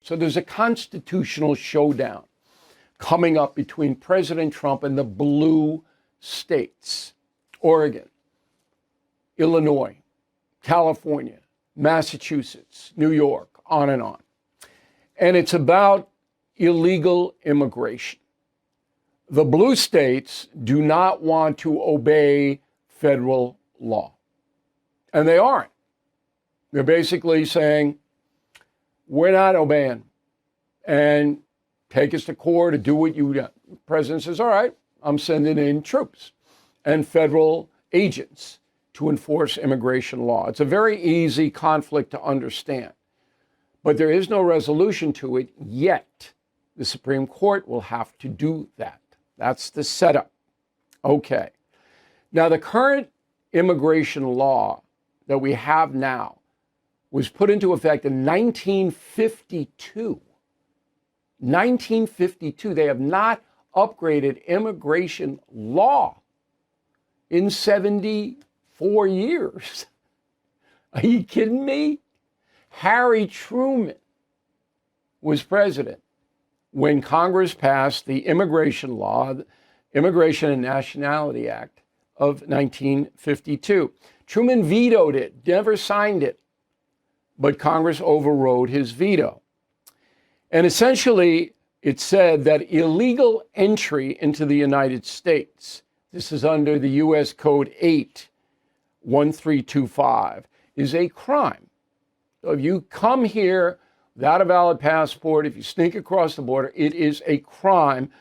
So there's a constitutional showdown coming up between President Trump and the blue states, Oregon, Illinois, California, Massachusetts, New York, on and on. And it's about illegal immigration. The blue states do not want to obey federal law. And they aren't. They're basically saying, we're not obeying. And take us to court to do what you do. The president says, all right, I'm sending in troops and federal agents to enforce immigration law. It's a very easy conflict to understand. But there is no resolution to it yet. The Supreme Court will have to do that. That's the setup. Okay. Now, the current immigration law that we have now was put into effect in 1952. 1952. They have not upgraded immigration law in 74 years. Are you kidding me? Harry Truman was president when Congress passed the immigration law, the Immigration and Nationality Act of 1952. Truman vetoed it, never signed it, but Congress overrode his veto. And essentially, it said that illegal entry into the United States, this is under the U.S. Code 81325, is a crime. So if you come here without a valid passport, if you sneak across the border, it is a crime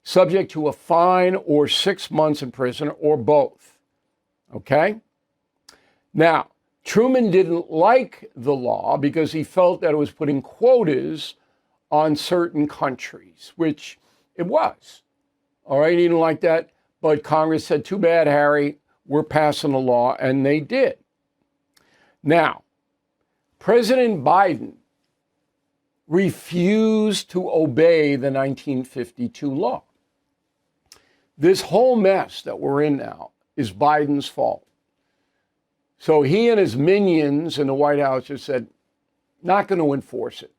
subject to a fine or 6 months in prison or both. Okay? Now, Truman didn't like the law because he felt that it was putting quotas on certain countries, which it was. All right, he didn't like that, but Congress said, too bad, Harry, we're passing a law, and they did. Now, President Biden refused to obey the 1952 law. This whole mess that we're in now is Biden's fault. So he and his minions in the White House just said, not going to enforce it.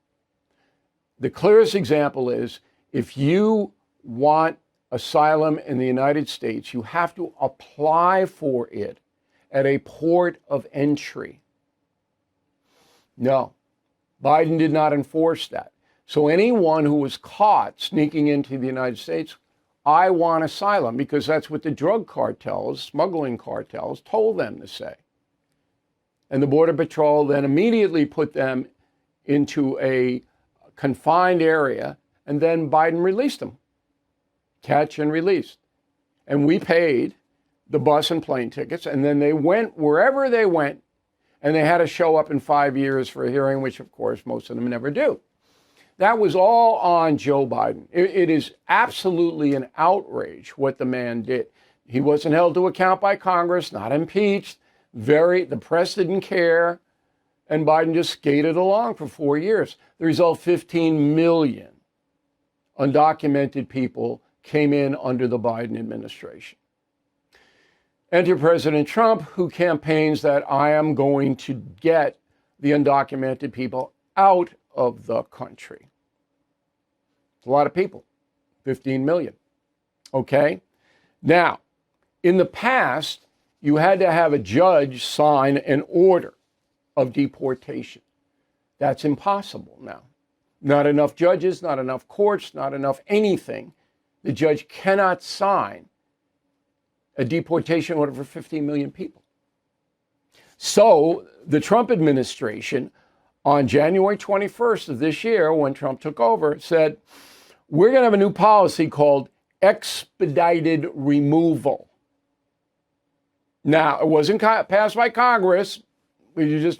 The clearest example is if you want asylum in the United States, you have to apply for it at a port of entry. No, Biden did not enforce that. So anyone who was caught sneaking into the United States, I want asylum, because that's what the drug cartels, smuggling cartels, told them to say. And the Border Patrol then immediately put them into a confined area, and then Biden released them. Catch and released. And we paid the bus and plane tickets, and then they went wherever they went, and they had to show up in 5 years for a hearing, which, of course, most of them never do. That was all on Joe Biden. It is absolutely an outrage what the man did. He wasn't held to account by Congress, not impeached. The press didn't care, and Biden just skated along for 4 years. The result, 15 million undocumented people came in under the Biden administration. Enter President Trump, who campaigns that I am going to get the undocumented people out of the country. It's a lot of people, 15 million. Okay? Now, in the past, you had to have a judge sign an order of deportation. That's impossible now. Not enough judges, not enough courts, not enough anything. The judge cannot sign a deportation order for 15 million people. So the Trump administration, on January 21st of this year, when Trump took over, said, we're going to have a new policy called expedited removal. Now, it wasn't passed by Congress. We just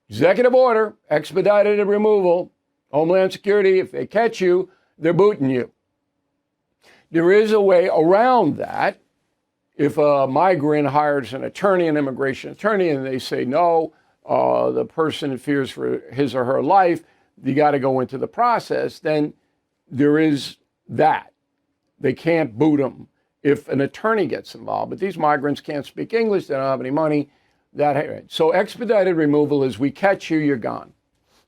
executive order, expedited removal, Homeland Security, if they catch you, they're booting you. There is a way around that. If a migrant hires an attorney, an immigration attorney, and they say, no, the person fears for his or her life, you got to go into the process, then there is that. They can't boot them if an attorney gets involved. But these migrants can't speak English, they don't have any money. So expedited removal is we catch you, you're gone.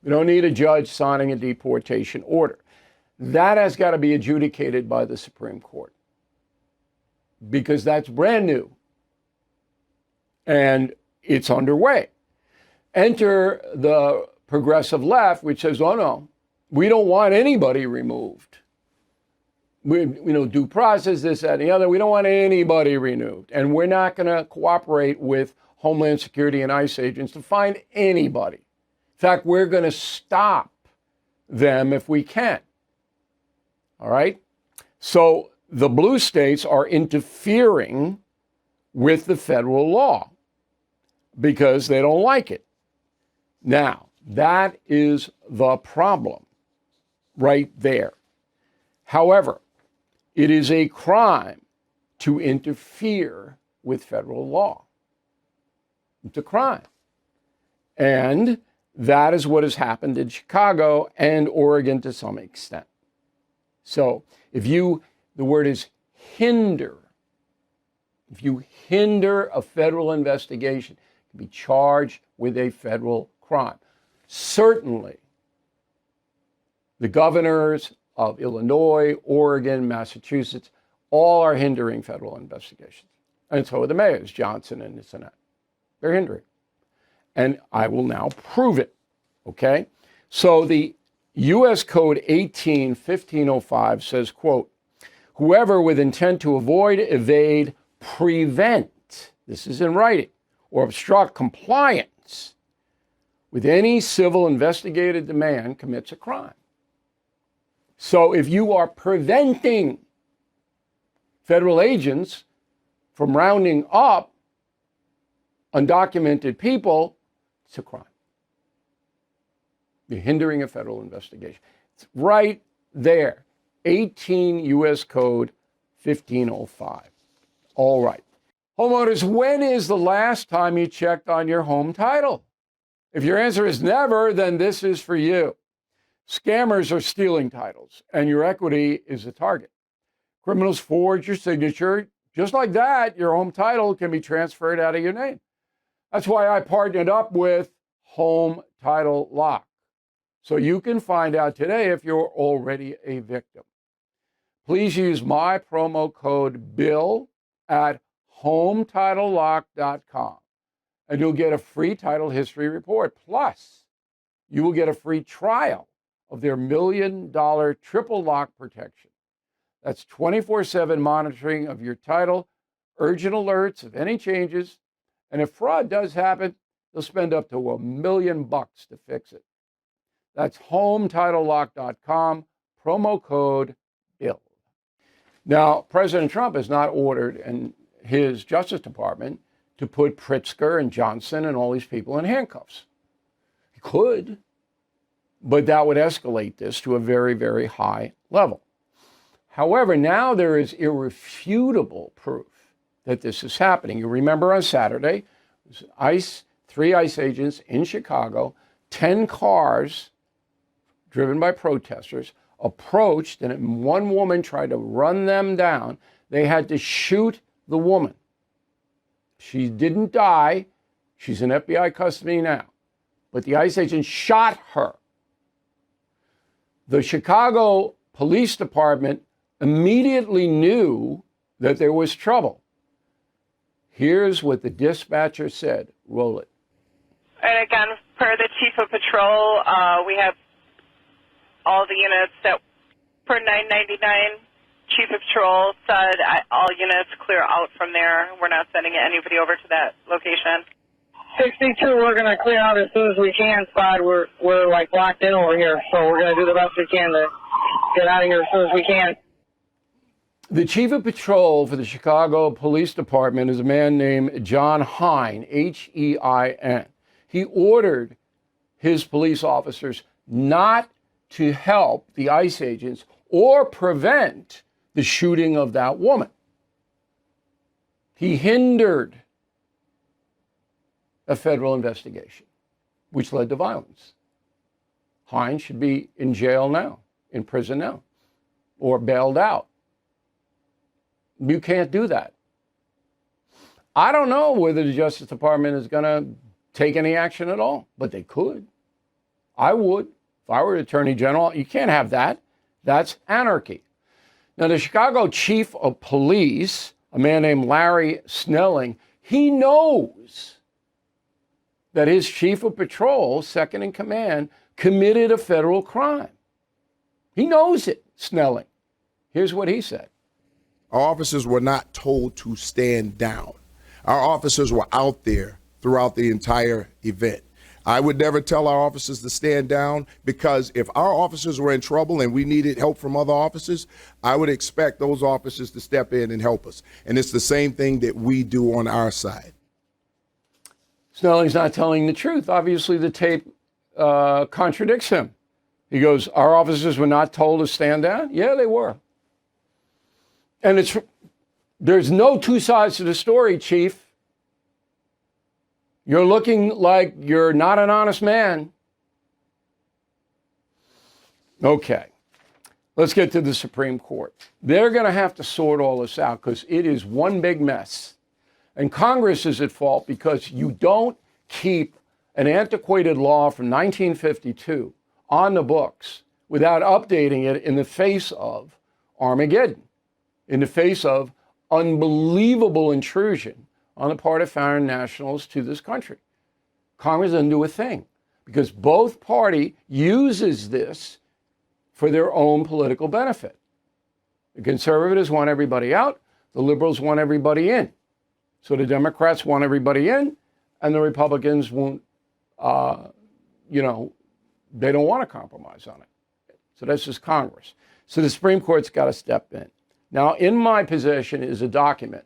We don't need a judge signing a deportation order. That has got to be adjudicated by the Supreme Court because that's brand new and it's underway. Enter the progressive left, which says, oh no, we don't want anybody removed. Due process, this, that, and the other. We don't want anybody removed. And we're not going to cooperate with Homeland Security and ICE agents to find anybody. In fact, we're going to stop them if we can. All right? So the blue states are interfering with the federal law because they don't like it. Now, that is the problem right there. However, it is a crime to interfere with federal law. It's a crime. And that is what has happened in Chicago and Oregon to some extent. So the word is hinder. If you hinder a federal investigation, you can be charged with a federal crime. Certainly, the governors of Illinois, Oregon, Massachusetts, all are hindering federal investigations. And so are the mayors, Johnson and this and that. They're hindering. And I will now prove it, okay? So the U.S. Code 18-1505 says, quote, whoever with intent to avoid, evade, prevent, this is in writing, or obstruct compliance with any civil investigative demand commits a crime. So if you are preventing federal agents from rounding up undocumented people, it's a crime. You're hindering a federal investigation. It's right there. 18 U.S. Code 1505. All right. Homeowners, when is the last time you checked on your home title? If your answer is never, then this is for you. Scammers are stealing titles, and your equity is the target. Criminals forge your signature. Just like that, your home title can be transferred out of your name. That's why I partnered up with Home Title Lock. So you can find out today if you're already a victim. Please use my promo code BILL at HometitleLock.com, and you'll get a free title history report. Plus, you will get a free trial of their $1 million triple lock protection. That's 24/7 monitoring of your title, urgent alerts of any changes, and if fraud does happen, they'll spend up to $1 million to fix it. That's HometitleLock.com, promo code BILL. Now, President Trump has not ordered in his Justice Department to put Pritzker and Johnson and all these people in handcuffs. He could, but that would escalate this to a very, very high level. However, now there is irrefutable proof that this is happening. You remember on Saturday, three ICE agents in Chicago, 10 cars driven by protesters approached, and one woman tried to run them down. They had to shoot the woman. She didn't die. She's in FBI custody now. But the ICE agent shot her. The Chicago Police Department immediately knew that there was trouble. Here's what the dispatcher said. Roll it. And again, per the chief of patrol, we have all the units that for 999. Chief of patrol said all units clear out from there. We're not sending anybody over to that location. 62, we're going to clear out as soon as we can, Spot. We're like locked in over here, so we're going to do the best we can to get out of here as soon as we can. The chief of patrol for the Chicago Police Department is a man named John Hein, H-E-I-N. He ordered his police officers not to help the ICE agents or prevent the shooting of that woman. He hindered a federal investigation, which led to violence. Hines should be in jail now, in prison now, or bailed out. You can't do that. I don't know whether the Justice Department is going to take any action at all, but they could. I would. If I were Attorney General, you can't have that. That's anarchy. Now, the Chicago chief of police, a man named Larry Snelling, he knows that his chief of patrol, second in command, committed a federal crime. He knows it, Snelling. Here's what he said. Our officers were not told to stand down. Our officers were out there throughout the entire event. I would never tell our officers to stand down, because if our officers were in trouble and we needed help from other officers, I would expect those officers to step in and help us. And it's the same thing that we do on our side. Snelling's not telling the truth. Obviously, the tape contradicts him. He goes, our officers were not told to stand down? Yeah, they were. And there's no two sides to the story, Chief. You're looking like you're not an honest man. Okay, let's get to the Supreme Court. They're going to have to sort all this out because it is one big mess. And Congress is at fault because you don't keep an antiquated law from 1952 on the books without updating it in the face of Armageddon, in the face of unbelievable intrusion on the part of foreign nationals to this country. Congress doesn't do a thing because both party uses this for their own political benefit. The conservatives want everybody out, the liberals want everybody in. So the Democrats want everybody in, and the Republicans won't, they don't want to compromise on it. So that's just Congress. So the Supreme Court's got to step in. Now, in my possession is a document.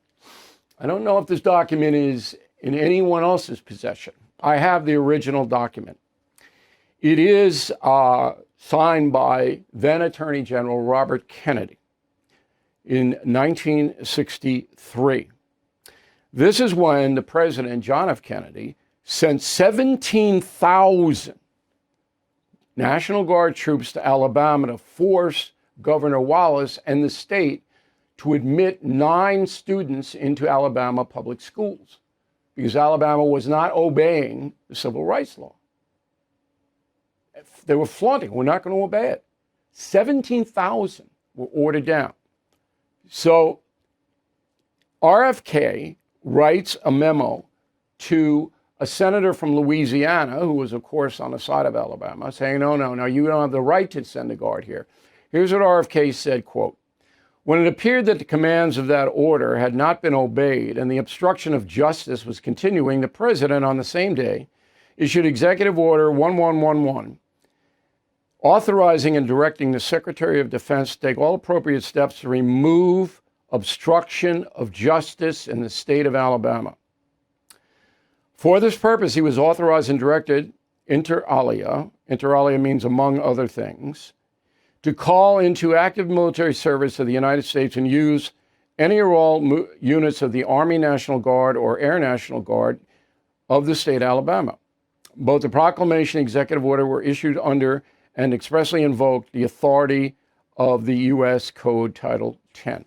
I don't know if this document is in anyone else's possession. I have the original document. It is signed by then Attorney General Robert Kennedy in 1963. This is when the president, John F. Kennedy, sent 17,000 National Guard troops to Alabama to force Governor Wallace and the state to admit 9 students into Alabama public schools because Alabama was not obeying the civil rights law. They were flaunting, we're not going to obey it. 17,000 were ordered down. So RFK writes a memo to a senator from Louisiana, who was, of course, on the side of Alabama, saying, no, you don't have the right to send a guard here. Here's what RFK said, quote, when it appeared that the commands of that order had not been obeyed and the obstruction of justice was continuing, the president on the same day issued Executive Order 1111, authorizing and directing the Secretary of Defense to take all appropriate steps to remove obstruction of justice in the state of Alabama. For this purpose, he was authorized and directed inter alia means among other things, to call into active military service of the United States and use any or all units of the Army National Guard or Air National Guard of the state of Alabama. Both the proclamation and executive order were issued under and expressly invoked the authority of the U.S. Code Title 10.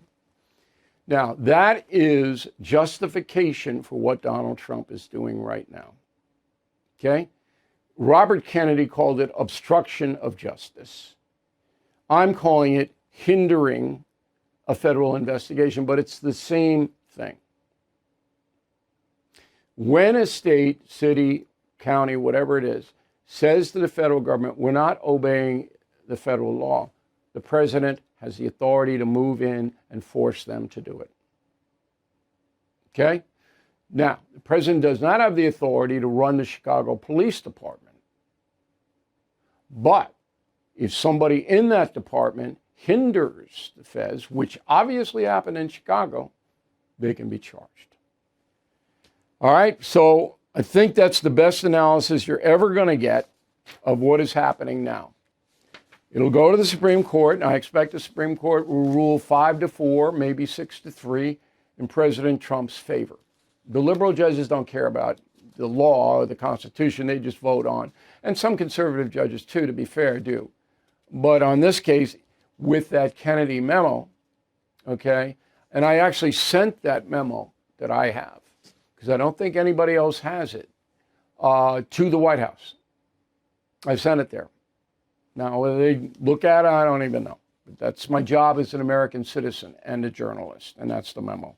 Now, that is justification for what Donald Trump is doing right now. Okay? Robert Kennedy called it obstruction of justice. I'm calling it hindering a federal investigation, but it's the same thing. When a state, city, county, whatever it is, says to the federal government, we're not obeying the federal law, the president has the authority to move in and force them to do it. Okay? Now, the president does not have the authority to run the Chicago Police Department. But if somebody in that department hinders the feds, which obviously happened in Chicago, they can be charged. All right, so I think that's the best analysis you're ever going to get of what is happening now. It'll go to the Supreme Court, and I expect the Supreme Court will rule 5-4, maybe 6-3 in President Trump's favor. The liberal judges don't care about the law or the Constitution, they just vote on. And some conservative judges, too, to be fair, do. But on this case, with that Kennedy memo, okay, and I actually sent that memo that I have, because I don't think anybody else has it, to the White House. I sent it there. Now, whether they look at it, I don't even know. But that's my job as an American citizen and a journalist, and that's the memo.